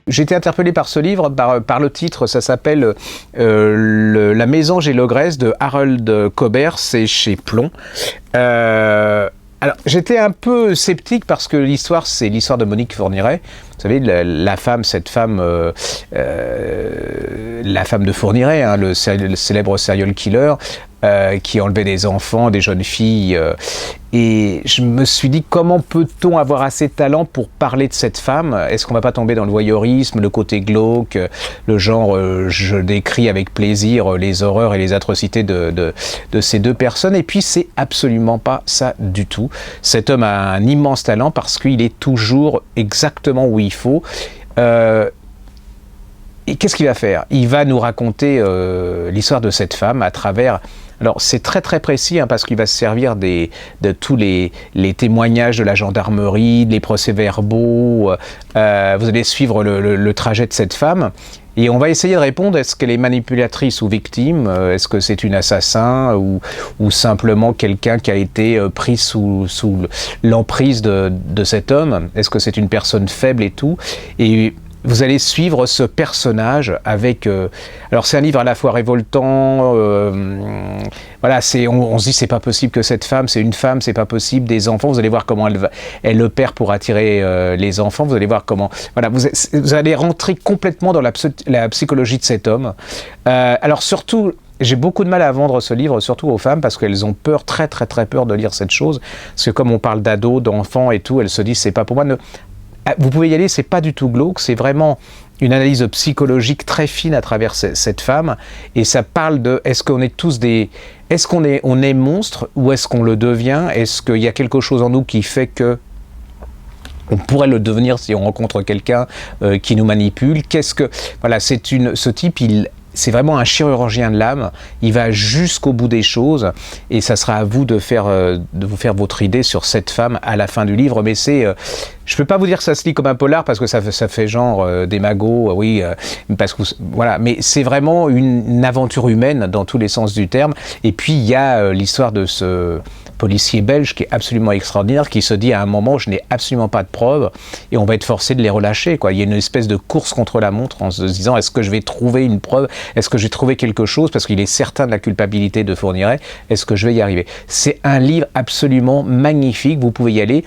J'ai été interpellé par ce livre, par le titre, ça s'appelle La mésange et l'ogresse de Harold Cobbert, c'est chez Plon. Alors, j'étais un peu sceptique parce que l'histoire, c'est l'histoire de Monique Fourniret. Vous savez, la femme, cette femme, la femme de Fourniret, hein, le célèbre serial killer, qui enlevait des enfants, des jeunes filles. Et je me suis dit, comment peut-on avoir assez de talent pour parler de cette femme? Est-ce qu'on ne va pas tomber dans le voyeurisme, le côté glauque, le genre je décris avec plaisir les horreurs et les atrocités de ces deux personnes? Et puis, c'est absolument pas ça du tout. Cet homme a un immense talent parce qu'il est toujours exactement où il faut. Et qu'est-ce qu'il va faire? Il va nous raconter l'histoire de cette femme à travers... Alors c'est très très précis, hein, parce qu'il va se servir de tous les témoignages de la gendarmerie, les procès-verbaux. Vous allez suivre le trajet de cette femme. Et on va essayer de répondre, est-ce qu'elle est manipulatrice ou victime? Est-ce que c'est une assassin ou simplement quelqu'un qui a été pris sous l'emprise de cet homme? Est-ce que c'est une personne faible et tout? Et vous allez suivre ce personnage avec... alors c'est un livre à la fois révoltant, voilà, on se dit c'est pas possible que cette femme, c'est une femme, c'est pas possible, des enfants, vous allez voir comment elle opère pour attirer les enfants, vous allez voir comment... Voilà, vous allez rentrer complètement dans la psychologie de cet homme. Alors surtout... J'ai beaucoup de mal à vendre ce livre, surtout aux femmes, parce qu'elles ont peur, très très très peur de lire cette chose, parce que comme on parle d'ados, d'enfants et tout, elles se disent c'est pas pour moi. Vous pouvez y aller, c'est pas du tout glauque, c'est vraiment une analyse psychologique très fine à travers cette femme, et ça parle de est-ce qu'on est tous des... Est-ce qu'on est monstre ou est-ce qu'on le devient? Est-ce qu'il y a quelque chose en nous qui fait que on pourrait le devenir si on rencontre quelqu'un qui nous manipule? Voilà, ce type, c'est vraiment un chirurgien de l'âme, il va jusqu'au bout des choses, et ça sera à vous de vous faire votre idée sur cette femme à la fin du livre, mais je peux pas vous dire que ça se lit comme un polar, parce que ça fait genre des magots, oui, parce que, voilà, mais c'est vraiment une aventure humaine dans tous les sens du terme, et puis il y a l'histoire de ce policier belge qui est absolument extraordinaire, qui se dit à un moment je n'ai absolument pas de preuves et on va être forcé de les relâcher, quoi. Il y a une espèce de course contre la montre en se disant est-ce que je vais trouver une preuve, est-ce que j'ai trouvé quelque chose, parce qu'il est certain de la culpabilité de Fourniret, est-ce que je vais y arriver? C'est un livre absolument magnifique, vous pouvez y aller.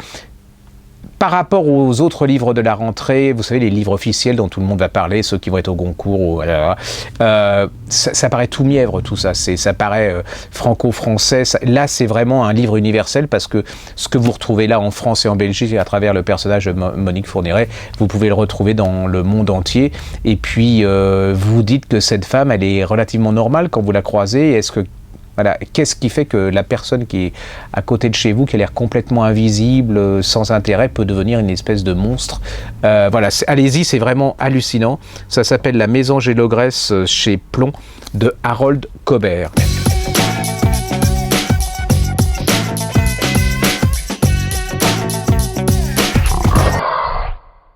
Par rapport aux autres livres de la rentrée, vous savez, les livres officiels dont tout le monde va parler, ceux qui vont être au Goncourt, ça paraît tout mièvre, tout ça. Ça paraît franco-français. Là, c'est vraiment un livre universel, parce que ce que vous retrouvez là en France et en Belgique à travers le personnage de Monique Fourniret, vous pouvez le retrouver dans le monde entier. Et puis, vous dites que cette femme, elle est relativement normale quand vous la croisez. Voilà, qu'est-ce qui fait que la personne qui est à côté de chez vous, qui a l'air complètement invisible, sans intérêt, peut devenir une espèce de monstre? Voilà, allez-y, c'est vraiment hallucinant. Ça s'appelle La mésange et l'ogresse chez Plon de Harold Cobbert.